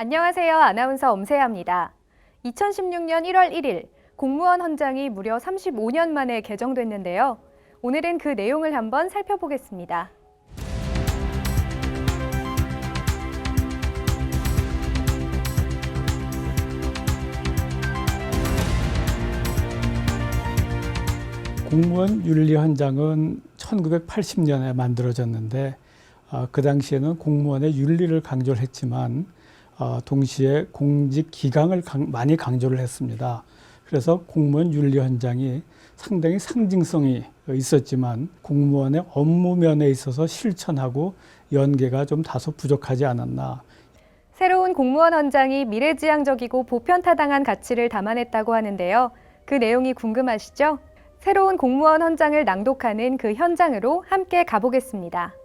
안녕하세요. 아나운서 엄세아입니다. 2016년 1월 1일 공무원 헌장이 무려 35년 만에 개정됐는데요. 오늘은 그 내용을 한번 살펴보겠습니다. 공무원 윤리 헌장은 1980년에 만들어졌는데 그 당시에는 공무원의 윤리를 강조를 했지만 동시에 공직 기강을 많이 강조를 했습니다. 그래서 공무원 윤리 헌장이 상당히 상징성이 있었지만 공무원의 업무 면에 있어서 실천하고 연계가 좀 다소 부족하지 않았나. 새로운 공무원 헌장이 미래지향적이고 보편타당한 가치를 담아냈다고 하는데요. 그 내용이 궁금하시죠? 새로운 공무원 헌장을 낭독하는 그 현장으로 함께 가보겠습니다.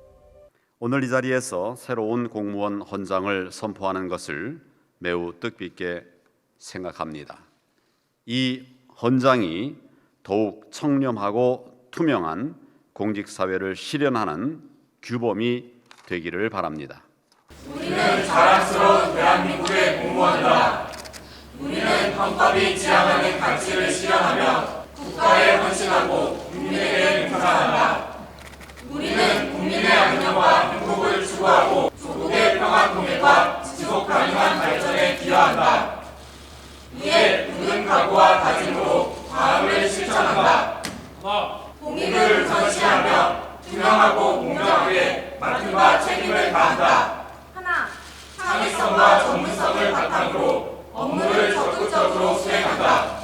오늘 이 자리에서 새로운 공무원 헌장을 선포하는 것을 매우 뜻깊게 생각합니다. 이 헌장이 더욱 청렴하고 투명한 공직사회를 실현하는 규범이 되기를 바랍니다. 우리는 자랑스러운 대한민국의 공무원이다. 우리는 헌법이 지향하는 가치를 실현하며 국가에 헌신하고 국민에게 봉사한다. 우리는 국민의 안녕과 행복을 추구하고 조국의 평화 통일과 지속 가능한 발전에 기여한다. 이에 굳은 각오와 다짐으로 다음을 실천한다. 공익을 우선시하며 투명하고 공정하게 맡은 바 책임을 다한다. 창의성과 전문성을 바탕으로 업무를 적극적으로 수행한다.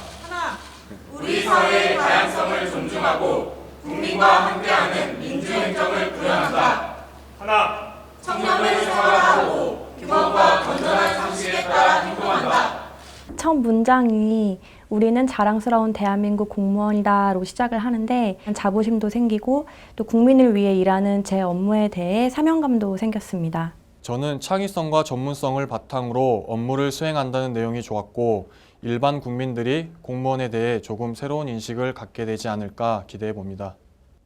우리 사회의 다양성을 존중하고 국민과 함께하는 민주행정을 구현한다. 청렴을 생활하고 규범과 건전한 상식에 따라 행동한다. 첫 문장이 우리는 자랑스러운 대한민국 공무원이다로 시작을 하는데 자부심도 생기고 또 국민을 위해 일하는 제 업무에 대해 사명감도 생겼습니다. 저는 창의성과 전문성을 바탕으로 업무를 수행한다는 내용이 좋았고 일반 국민들이 공무원에 대해 조금 새로운 인식을 갖게 되지 않을까 기대해 봅니다.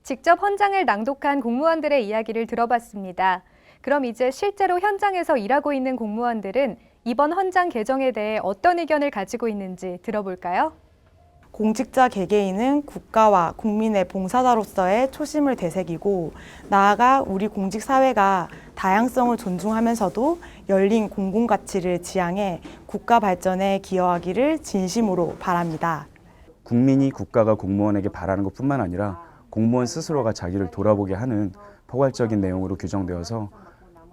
직접 헌장을 낭독한 공무원들의 이야기를 들어봤습니다. 그럼 이제 실제로 현장에서 일하고 있는 공무원들은 이번 헌장 개정에 대해 어떤 의견을 가지고 있는지 들어볼까요? 공직자 개개인은 국가와 국민의 봉사자로서의 초심을 되새기고 나아가 우리 공직사회가 다양성을 존중하면서도 열린 공공가치를 지향해 국가 발전에 기여하기를 진심으로 바랍니다. 국민이 국가가 공무원에게 바라는 것뿐만 아니라 공무원 스스로가 자기를 돌아보게 하는 포괄적인 내용으로 규정되어서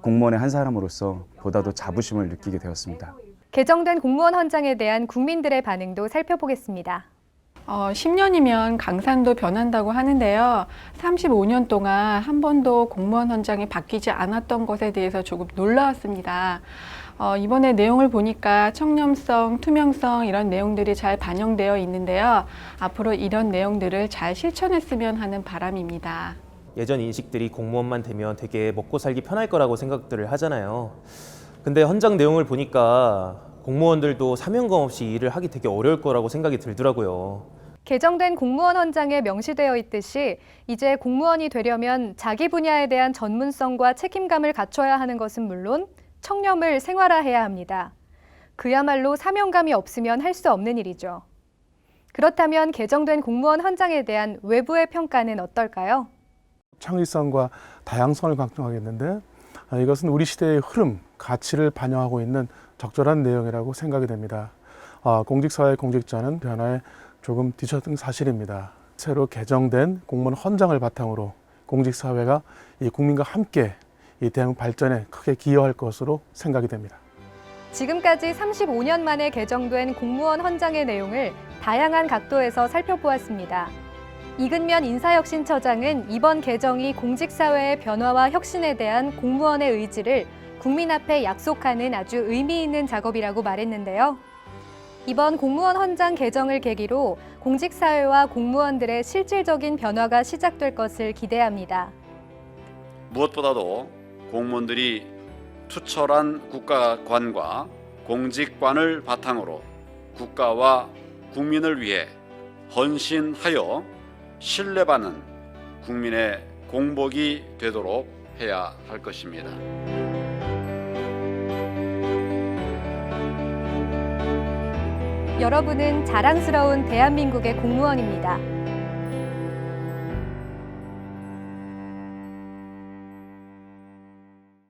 공무원의 한 사람으로서 보다 더 자부심을 느끼게 되었습니다. 개정된 공무원 헌장에 대한 국민들의 반응도 살펴보겠습니다. 10년이면 강산도 변한다고 하는데요. 35년 동안 한 번도 공무원 헌장이 바뀌지 않았던 것에 대해서 조금 놀라웠습니다. 이번에 내용을 보니까 청렴성, 투명성 이런 내용들이 잘 반영되어 있는데요. 앞으로 이런 내용들을 잘 실천했으면 하는 바람입니다. 예전 인식들이 공무원만 되면 되게 먹고 살기 편할 거라고 생각들을 하잖아요. 근데 헌장 내용을 보니까 공무원들도 사명감 없이 일을 하기 되게 어려울 거라고 생각이 들더라고요. 개정된 공무원 헌장에 명시되어 있듯이 이제 공무원이 되려면 자기 분야에 대한 전문성과 책임감을 갖춰야 하는 것은 물론 청렴을 생활화해야 합니다. 그야말로 사명감이 없으면 할 수 없는 일이죠. 그렇다면 개정된 공무원 헌장에 대한 외부의 평가는 어떨까요? 창의성과 다양성을 강조하겠는데 이것은 우리 시대의 흐름, 가치를 반영하고 있는 적절한 내용이라고 생각이 됩니다. 공직사회 공직자는 변화에 조금 뒤처진 사실입니다. 새로 개정된 공무원 헌장을 바탕으로 공직사회가 이 국민과 함께 이 대한민국 발전에 크게 기여할 것으로 생각이 됩니다. 지금까지 35년 만에 개정된 공무원 헌장의 내용을 다양한 각도에서 살펴보았습니다. 이근면 인사혁신처장은 이번 개정이 공직사회의 변화와 혁신에 대한 공무원의 의지를 국민 앞에 약속하는 아주 의미 있는 작업이라고 말했는데요. 이번 공무원 헌장 개정을 계기로 공직사회와 공무원들의 실질적인 변화가 시작될 것을 기대합니다. 무엇보다도 공무원들이 투철한 국가관과 공직관을 바탕으로 국가와 국민을 위해 헌신하여 신뢰받는 국민의 공복이 되도록 해야 할 것입니다. 여러분은 자랑스러운 대한민국의 공무원입니다.